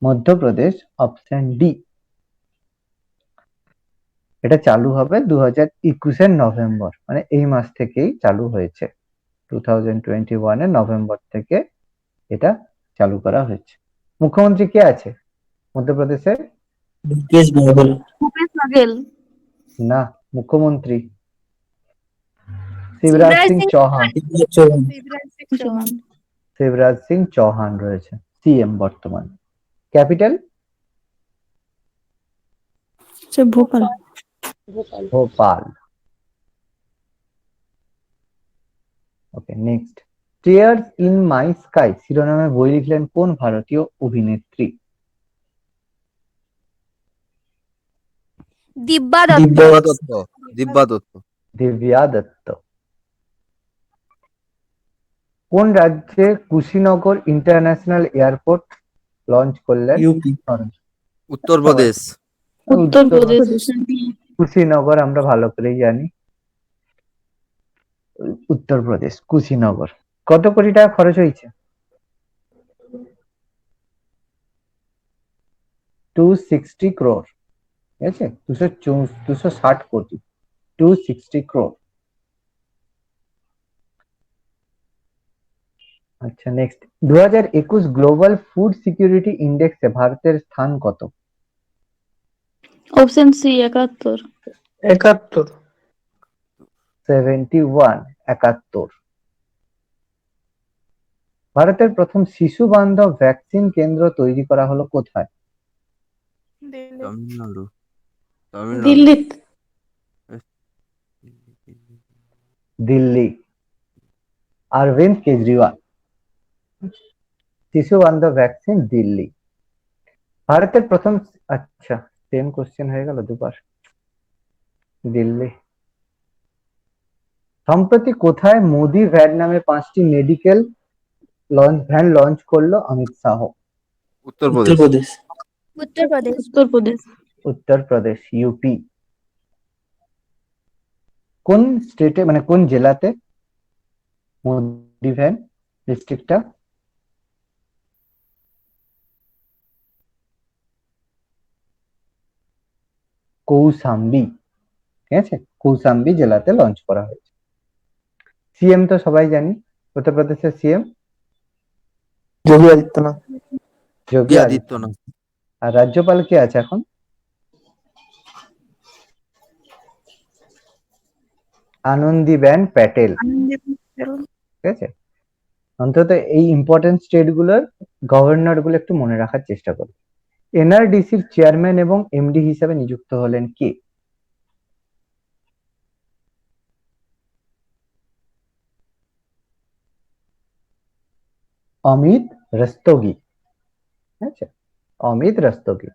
Madhya Pradesh. Option D. এটা চালু হবে 2021 নভেম্বর, মানে এই মাস থেকেই চালু হয়েছে। 2021 এর নভেম্বর থেকে এটা চালু করা হয়েছে। মুখ্যমন্ত্রী কে আছে মধ্যপ্রদেশের? ভূপেশ বাঘেল। ভূপেশ বাঘেল। না, মুখ্যমন্ত্রী শিবরাজ শিবরাজ সিং সিং চৌহান। চৌহান। शिवराज सिंह চৌহান। चौहान শিবরাজ সিং চৌহান রয়েছে সিএম বর্তমান। Capital? Bhopal. Bhopal. Okay, next. Tears in my sky শিরোনামে বই লিখলেন কোন ভারতীয় অভিনেত্রী? দিব্যা দত্ত। দিব্যা দত্ত। দিব্যা দত্ত। দিব্যা দত্ত। কোন রাজ্যে কুশিনগর ইন্টারন্যাশনাল এয়ারপোর্ট লঞ্চ করলেন? ইউপি। উত্তরপ্রদেশ। উত্তরপ্রদেশ। কুশিনগর আমরা ভালো করেই জানি, উত্তরপ্রদেশ কুশিনগর। কত কোটি টাকা খরচ হয়েছে? 260 crore, ঠিক আছে, 260 কোটি, 260 crore। আচ্ছা, নেক্সট। 2021 গ্লোবাল ফুড সিকিউরিটি ইন্ডেক্সে ভারতের স্থান কত? Option C 71। 71। 71, 71। ভারতের প্রথম শিশু বান্ধব ভ্যাকসিন কেন্দ্র তৈরি করা হলো কোথায়? दिल्ली তামিলনাড়ু। তামিলনাড়ু। দিল্লি। দিল্লি, অরবিন্দ কেজরিওয়াল। শিশু বান্ধব ভ্যাকসিন দিল্লি। ভারতের প্রথম, আচ্ছা সেম কোশ্চেন হয়ে গেল দুবার। দিল্লি। সম্প্রতি কোথায় মোদি ভ্যান নামে 5টি মেডিকেল ভ্যান লঞ্চ করলো অমিত শাহ? উত্তরপ্রদেশ। উত্তরপ্রদেশ। উত্তরপ্রদেশ। উত্তরপ্রদেশ, ইউপি। কোন স্টেটে মানে কোন জেলাতে মোদি ভ্যান ডিস্ট্রিক্টটা? কৌসাম্বি, ঠিক আছে, কৌসাম্বি জেলাতে লঞ্চ করা হয়েছে। সিএম তো সবাই জানি, উত্তরপ্রদেশের সিএম যোগী আদিত্যনাথ। যোগী আদিত্যনাথ। আদিত্যনাথ। আর রাজ্যপাল কে আছে এখন? আনন্দীবেন প্যাটেল, ঠিক আছে। অন্তত এই ইম্পর্টেন্ট স্টেট গুলোর গভর্নর গুলো একটু মনে রাখার চেষ্টা করো। এনআরডিসির চেয়ারম্যান এবং এমডি হিসাবে নিযুক্ত হলেন কে? অমিত রস্তোগি, ঠিক আছে, অমিত রস্তোগি।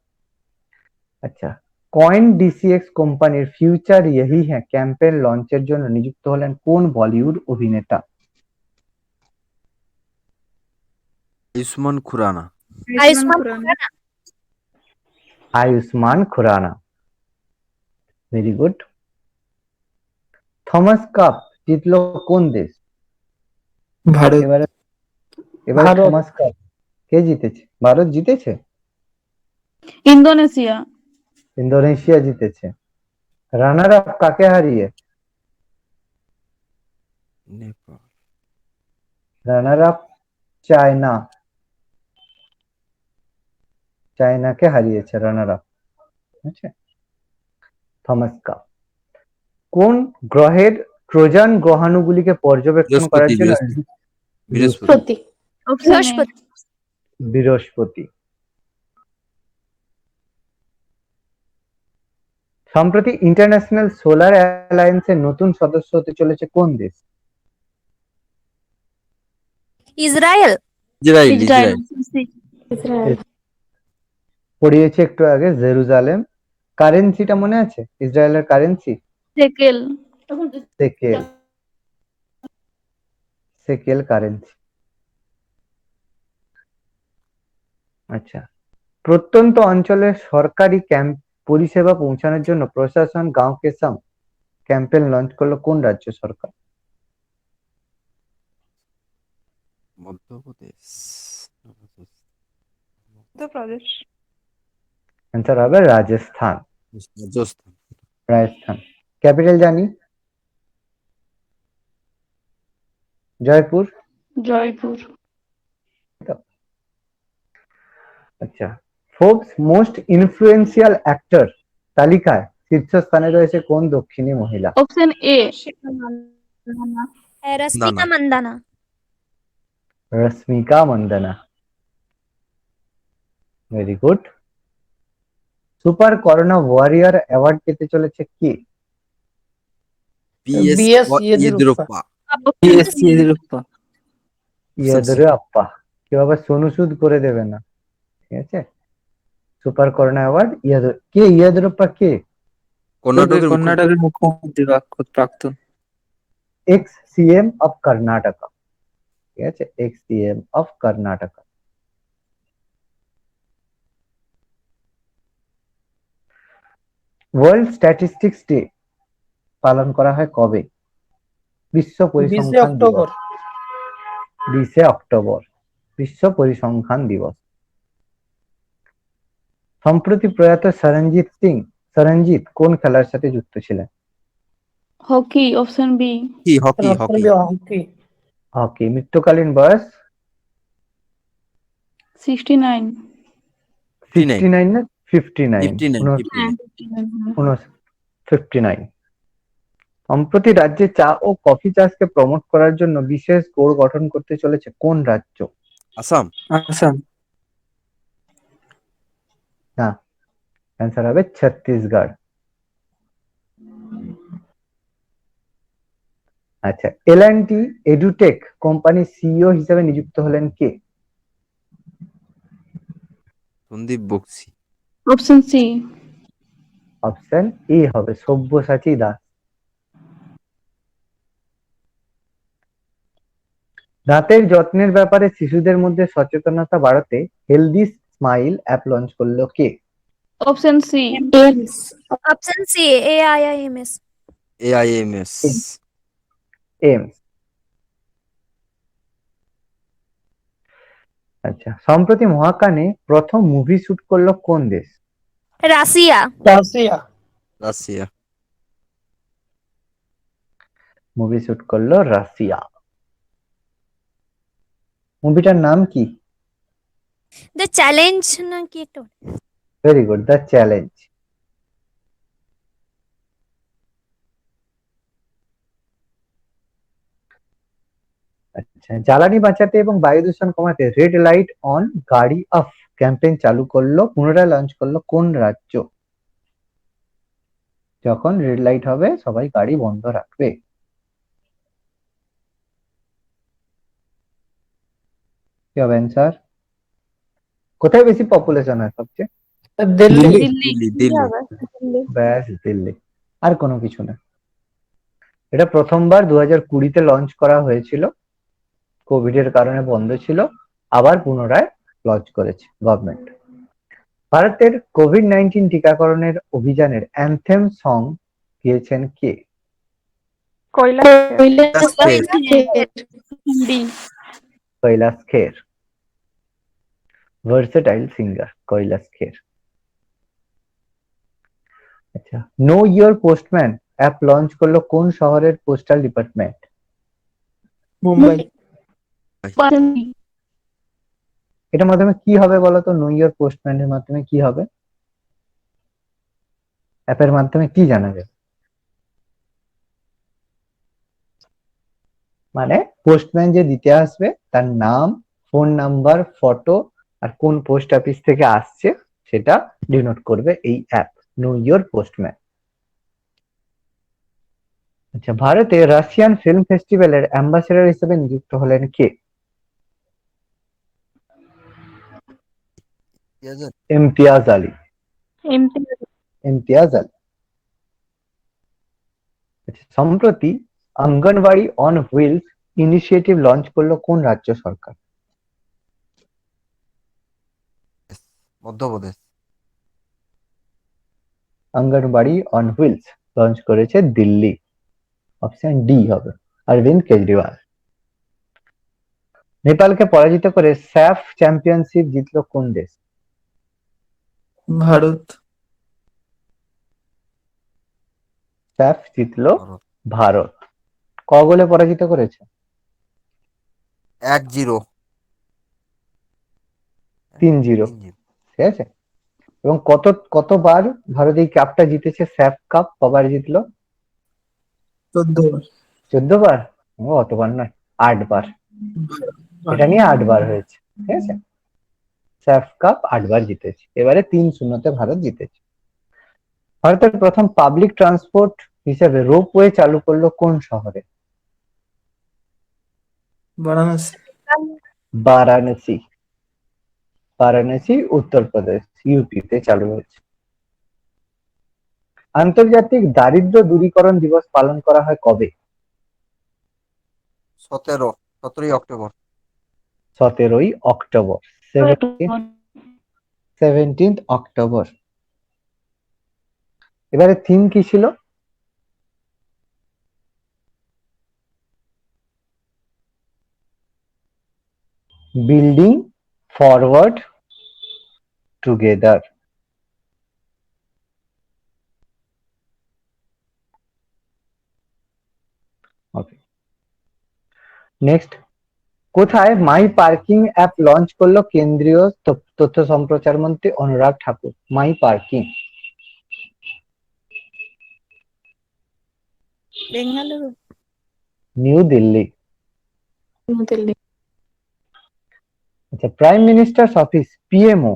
আচ্ছা, কয়েন ডিসিএক্স কোম্পানির ফিউচার ইয়েহি হ্যাঁ ক্যাম্পেইন লঞ্চের জন্য নিযুক্ত হলেন কোন বলিউড অভিনেতা? Ayushmann Khurrana. Ayushmann Khurrana Khurrana. Ayushmann Khurrana, very good. Thomas Cup জিতলো কোন দেশ? ভারত। এবারে এবারে ভারত। থমাস কাপ কে জিতেছে? ভারত জিতেছে? ইন্দোনেশিয়া। ইন্দোনেশিয়া জিতেছে। রানার আপ কাকে হারিয়ে? নেপাল। রানার আপ চায়না, চায়নাকে হারিয়েছে রানার আপ, ঠিক আছে। Thomas cup. কোন গ্রহের ট্রোজান গ্রহাণুগুলিকে পর্যবেক্ষণ করার বৃহস্পতি। জন্য? বৃহস্পতি। Option A. বৃহস্পতি। বৃহস্পতি। সম্প্রতি ইন্টারন্যাশনাল সোলার অ্যালায়েন্সের নতুন সদস্য হতে চলেছে কোন দেশ? ইসরায়েল। ইসরায়েল। ইসরায়েল। ইসরায়েল। পড়িয়েছে একটু আগে, জেরুজালেম। কারেন্সিটা মনে আছে ইসরায়েলের কারেন্সি? সেকেল। সেকেল, সেকেল কারেন্সি। আচ্ছা, প্রত্যন্ত অঞ্চলে সরকারি ক্যাম্প পরিষেবা পৌঁছানোর জন্য প্রশাসন গাঁও কে সঙ্গ ক্যাম্পেইন লঞ্চ করলো কোন রাজ্য সরকার? মধ্যপ্রদেশ। मध्य प्रदेश অ্যান্সার হবে রাজস্থান। রাজস্থান। রাজস্থান। ক্যাপিটাল জানি? জয়পুর। জয়পুর। আচ্ছা, ফোর্বস মোস্ট ইনফ্লুয়েন্সিয়াল অ্যাক্টর তালিকায় শীর্ষস্থানে রয়েছে কোন দক্ষিণী মহিলা? Option A. रश्मिका ना। Mandanna. Rashmika Mandanna. Very good. Super corona warrior award পেতে চলেছে কে? BS Yediyurappa BSC Yediyurappa. ইয়েদিউরাপ্পা। কেউ আবার সোনু সুদ করে দেবে না, ঠিক আছে? সুপার করোনা অ্যাওয়ার্ড কে? ইয়েদিউরাপ্পা কে? कर्नाटक কর্ণাটকের মুখ্যমন্ত্রী প্রাক্তন। এক্স সিএম অফ কর্ণাটকা, ঠিক আছে? Ex CM of Karnataka. World statistics day পালন করা হয় কবে? বিশ্ব পরিসংখ্যান দিবস। 20 অক্টোবর বিশ্ব পরিসংখ্যান দিবস। সম্প্রতি প্রয়াত সরঞ্জিত কোন খেলার সাথে যুক্ত ছিলেন? Hockey. Option B. Hockey hockey. মৃত্যুকালীন বয়স? 69। 69 না 59? 59 59। সম্প্রতি রাজ্যে চা ও কফি চাষকে প্রমোট করার জন্য বিশেষ বোর্ড গঠন করতে চলেছে কোন রাজ্য? असम আসাম। না, অ্যান্সার হবে ছত্তিশগড়। আচ্ছা, এল&টি এডুটেক কোম্পানির সিইও হিসেবে নিযুক্ত হলেন কে? Sandeep Bakshi option C. Option A হবে সব্যসাচী দাস। দাঁতের যত্নের ব্যাপারে শিশুদের মধ্যে সচেতনতা বাড়াতে হেলদি স্মাইল অ্যাপ লঞ্চ করলো কে? Option C. Option C AIIMS। AIMS AIIMS. আচ্ছা, সম্প্রতি মহাকানে প্রথম মুভি শুট করলো কোন দেশ? रासिया। राशिया মুভি শুট করলো রাশিয়া। মুভিটার নাম কি? द चैलेंज ना की एक ভেরি গুড, দ্য চ্যালেঞ্জ। আচ্ছা, জ্বালানি বাঁচাতে এবং বায়ু দূষণ কমাতে রেড লাইট অন গাড়ি অফ ক্যাম্পেইন চালু করলো, পুনরায় লঞ্চ করলো কোন রাজ্য? যখন রেড লাইট হবে সবাই গাড়ি বন্ধ রাখবে। কি হবে অ্যান্সার? কোথায় বেশি পপুলেশন হয় সবচেয়ে? দিল্লি। दिल्ली ব্যাস, দিল্লি। আর কোনো কিছু না। এটা প্রথমবার 2020-তে লঞ্চ করা হয়েছিল, কোভিড এর কারণে বন্ধ ছিল, আবার পুনরায় লঞ্চ করেছে গভর্নমেন্ট। ভারতের কোভিড-19 টিকাকরণের অভিযানের অ্যানথেম সং গেয়েছেন কে? Kailash Kher. D. Kailash Kher. Versatile singer Kailash Kher. আচ্ছা, know your postman app launch করলো কোন শহরের postal department? Mumbai. Option B. এটার মাধ্যমে কি হবে বলতো? নো ইয়োর পোস্টম্যানের মাধ্যমে কি হবে? অ্যাপের মাধ্যমে কি জানা যাবে? মানে পোস্টম্যান যে দিতে আসবে তার নাম, ফোন নাম্বার, ফটো আর কোন পোস্ট অফিস থেকে আসছে সেটা ডিনোট করবে এই অ্যাপ নো ইয়োর পোস্টম্যান। আচ্ছা, ভারতে রাশিয়ান ফিল্ম ফেস্টিভ্যালের অ্যাম্বাসেডর হিসেবে নিযুক্ত হলেন কে? ইমতিয়াজ আলী। ইমতিয়াজ আলী। আচ্ছা, সম্প্রতি Anganwadi on wheels initiative launch করলো কোন রাজ্য সরকার? Madhya Pradesh Anganwadi on wheels launch করেছে দিল্লি। অপশন ডি হবে অরবিন্দ কেজরিওয়াল। নেপালকে পরাজিত করে স্যাফ চ্যাম্পিয়নশিপ জিতলো কোন দেশ? ভারত। স্যাফ জিতলো भारत ভারত। ক গোলে পরাজিত করেছে? 1-0। 3-0, 3-0। ঠিক আছে। এবং কতবার ভারত এই কাপটা জিতেছে? স্যাফ কাপ কবার জিতলো? 14 বার। 14 বার? ও অতবার নয়, 8 বার। এটা নিয়ে 8 বার হয়েছে, ঠিক আছে। স্যাফ কাপ 8 বার জিতেছে। এবারে 3-0 ভারত জিতেছে। ভারতের প্রথম পাবলিক ট্রান্সপোর্ট হিসেবে রোপওয়ে চালু করলো কোন শহরে? বারাণসী। বারাণসী। বারাণসী উত্তরপ্রদেশ, ইউপিতে চালু হয়েছে। আন্তর্জাতিক দারিদ্র দূরীকরণ দিবস পালন করা হয় কবে? 17ই অক্টোবর। 17ই অক্টোবর। 17th October. এবারে থিম কি ছিল? Building forward together. Okay, next, কোথায় মাই পার্কিং অ্যাপ লঞ্চ করলো কেন্দ্রীয় তথ্য সম্প্রচার মন্ত্রী Anurag Thakur? My parking. Bengaluru. New Delhi. New Delhi. আচ্ছা, প্রাইম মিনিস্টার্স অফিস পিএমও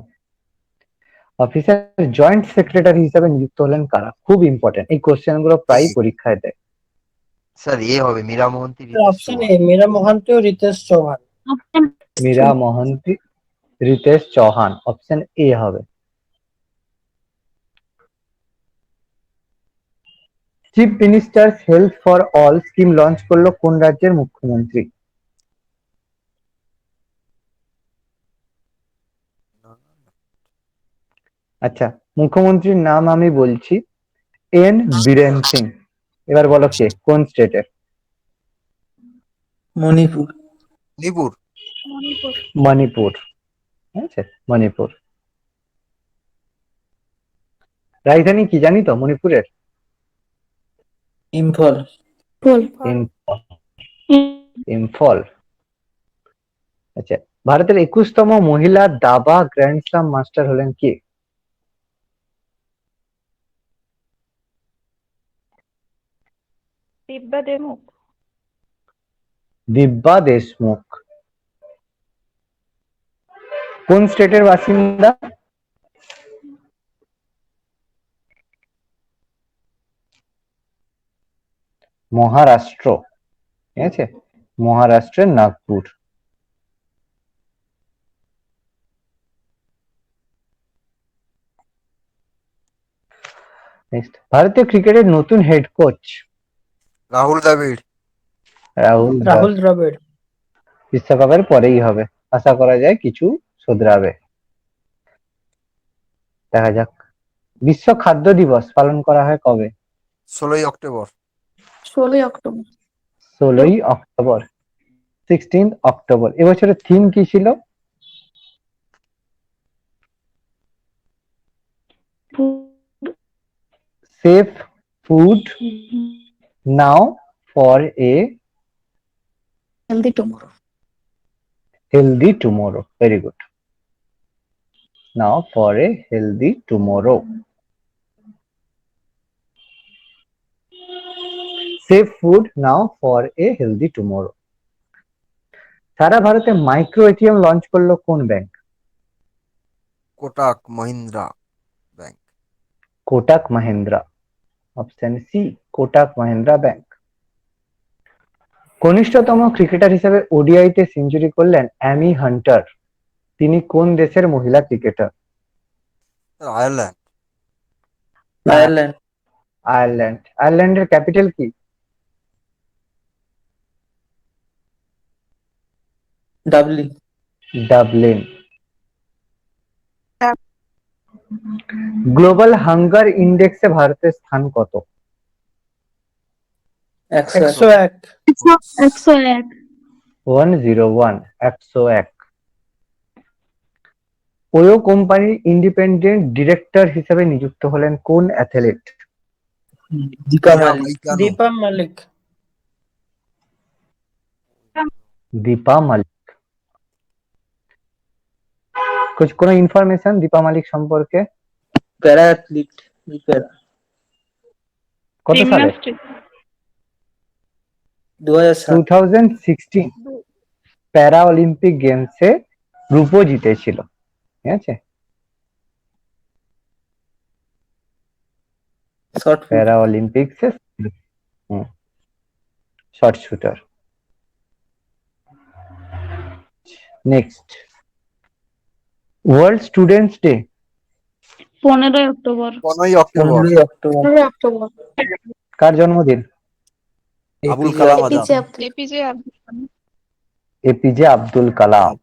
অফিসের জয়েন্ট সেক্রেটারি হিসেবে নিযুক্ত হলেন কারা? খুব ইম্পর্টেন্ট, এই কোশ্চেন গুলো প্রায় পরীক্ষায় দেয়। স্যার হবে মীরা মোহন্তী, অপশন এ মীরা মোহান্তি ও রিতেশ চৌহান। মীরা মোহন্তী, রিতেশ চৌহান, অপশন এ হবে। Chief minister's health for all scheme launch করলো কোন রাজ্যের মুখ্যমন্ত্রী? আচ্ছা, মুখ্যমন্ত্রীর নাম আমি বলছি, এন বীরেন সিং। এবার বলো কে, কোন স্টেটের? মণিপুর। মণিপুর। মণিপুর। মণিপুর, ঠিক আছে, মণিপুর। রাজধানী কি জানি তো মণিপুরের? ইম্ফল। ইম্ফল। ইম্ফল। আচ্ছা, ভারতের 21তম মহিলা দাবা গ্র্যান্ড স্লাম মাস্টার হলেন কে? দিব্যা দেশমুখ। দিব্যা দেশমুখ। কোন স্টেটের বাসিন্দা? মহারাষ্ট্র, ঠিক আছে, মহারাষ্ট্রের নাগপুর। নেক্সট, ভারতীয় ক্রিকেটের নতুন হেড কোচ? রাহুল দ্রাবিড়। রাহুল দ্রাবিড়। বিশ্বকাপের পরেই হবে, আশা করা যায় কিছু শুধরাবে, দেখা যাক। বিশ্ব খাদ্য দিবস পালন করা হয় কবে? 16ই অক্টোবর। 16ই অক্টোবর। 16ই অক্টোবর, 16th অক্টোবর। এবছরের থিম কি ছিল? Safe food now for a healthy tomorrow. healthy tomorrow. Very good. Now for a healthy tomorrow. Safe food now for a healthy tomorrow. সারা ভারতে মাইক্রো এটিএম লঞ্চ করলো কোন bank? Kotak Mahindra bank. Kotak Mahindra, option C, Kotak Mahindra bank. কনিষ্ঠতম cricketer হিসেবে ওডিআইতে century করলেন অ্যামি Hunter. তিনি কোন দেশের মহিলা ক্রিকেটার? আয়ারল্যান্ড। আয়ারল্যান্ড। আয়ারল্যান্ড। আয়ারল্যান্ডের ক্যাপিটাল কি? ডাবলিন। ডাবলিন। গ্লোবাল হাঙ্গার ইন্ডেক্সে ভারতের স্থান কত? 101। 101। 101, 101। ওয়ো কোম্পানির ইন্ডিপেন্ডেন্ট ডিরেক্টর হিসেবে নিযুক্ত হলেন কোন অ্যাথলেট? দীপা মালিক। দীপা মালিক। দীপা মালিক। কোনো ইনফরমেশন দীপা মালিক সম্পর্কে? প্যারা অ্যাথলিট, প্যারা। কত সালে? 2007। 2016 প্যারা অলিম্পিক গেমসে রূপো জিতেছিল, ঠিক আছে? শর্ট প্যারা অলিম্পিক্সে short shooter. Next, world students day 15 October. 15ই অক্টোবর। 15ই অক্টোবর। 15 অক্টোবর। কার জন্মদিন? Abul Kalam Azad. APJ Abdul Kalam. APJ Abdul Kalam.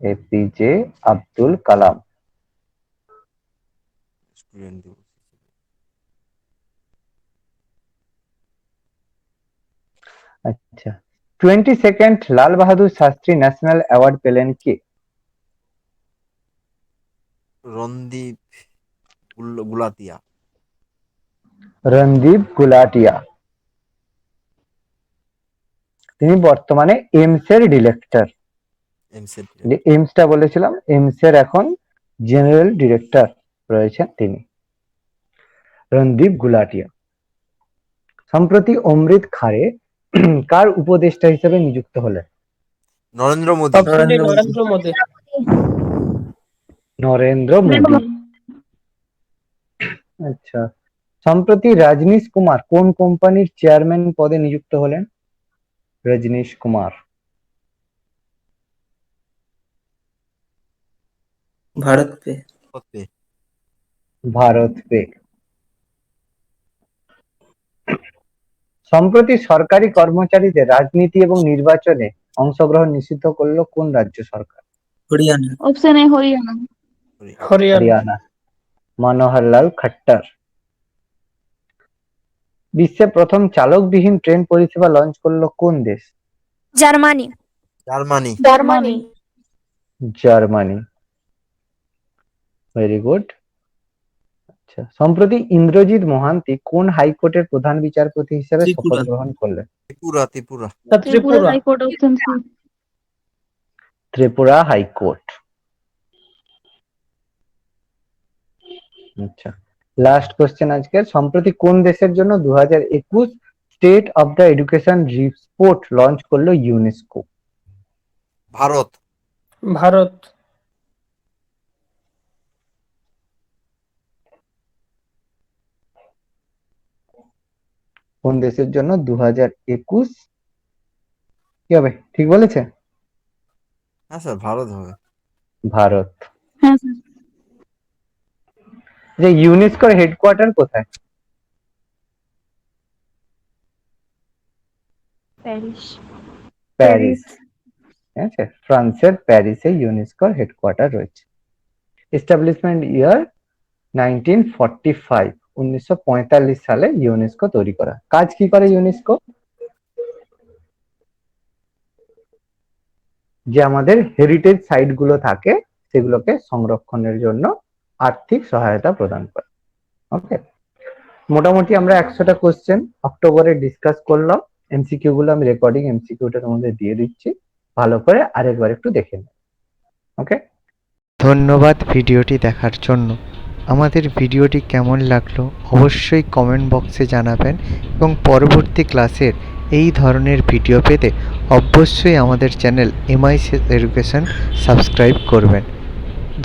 APJ Abdul Kalam. Student দিবস। আচ্ছা, 22nd Lal Bahadur Shastri national award পেলেন কে? রণদীপ গুলাতিয়া। রণদীপ গুলাটিয়া। তিনি বর্তমানে এইমস এর ডিরেক্টর। এমসেট। যে এইমসটা বলেছিলাম, এইমস এর এখন জেনারেল ডিরেক্টর রয়েছেন তিনি, রণদীপ গুলাটিয়া। সম্প্রতি অমৃত খাড়ে কার উপদেষ্টা হিসেবে নিযুক্ত হলেন? নরেন্দ্র মোদী। Option D Narendra Modi. নরেন্দ্র মোদী। আচ্ছা, সম্প্রতি রজনীশ কুমার কোন কোম্পানির চেয়ারম্যান পদে নিযুক্ত হলেন? রজনীশ কুমার। ভারত পে। ভারত পে। সম্প্রতি সরকারি কর্মচারীদের রাজনীতি এবং নির্বাচনে অংশগ্রহণ নিষিদ্ধ করলো কোন রাজ্য সরকার? হরিয়ানা। Option A Haryana. হরিয়ানা। হরিয়ানা, মনোহর লাল খট্টর। বিশ্বে প্রথম চালকবিহীন ট্রেন পরিষেবা লঞ্চ করলো কোন দেশ? Germany. Germany. Germany. Germany. Very good. আচ্ছা, সম্প্রতি ইন্দ্রজিৎ মহান্তি কোন হাইকোর্টের প্রধান বিচারপতি হিসেবে শপথ ত্রিপুরা। গ্রহণ করলেন? Tripura. Tripura. Tripura Tripura. High court. Option C. Tripura high court. আচ্ছা, লাস্ট কোশ্চেন আজকের, সম্প্রতি কোন দেশের জন্য 2021 state of the education report launch করলো ইউনেস্কো? ভারত। ভারত। কোন দেশের জন্য 2021 কি হবে? ঠিক বলেছে? হ্যাঁ স্যার, ভারত হবে। ভারত। হ্যাঁ স্যার। যে ইউনেস্কোর হেডকোয়ার্টার কোথায়? প্যারিস। প্যারিস। ঠিক আছে, ফ্রান্সের প্যারিসে ইউনেস্কোর হেডকোয়ার্টার রয়েছে। এস্টাবলিশমেন্ট ইয়ার 1945, 1945 সালে ইউনেস্কো তৈরি করা। কাজ কি করে ইউনেস্কো? যে আমাদের হেরিটেজ সাইট গুলো থাকে সেগুলোকে সংরক্ষণের জন্য আর্থিক সহায়তা প্রদান করে। ওকে, মোটামুটি আমরা 100টা কোশ্চেন অক্টোবরে ডিসকাস করলাম। এমসিকিউ গুলো আমি রেকর্ডিং এমসিকিউটা তোমাদের দিয়ে দিচ্ছি, ভালো করে আরেকবার একটু দেখে নিন। ওকে, ধন্যবাদ ভিডিওটি দেখার জন্য। আমাদের ভিডিওটি কেমন লাগলো অবশ্যই কমেন্ট বক্সে জানাবেন এবং পরবর্তী ক্লাসের এই ধরনের ভিডিও পেতে অবশ্যই আমাদের চ্যানেল MICS এডুকেশন সাবস্ক্রাইব করবেন।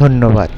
ধন্যবাদ।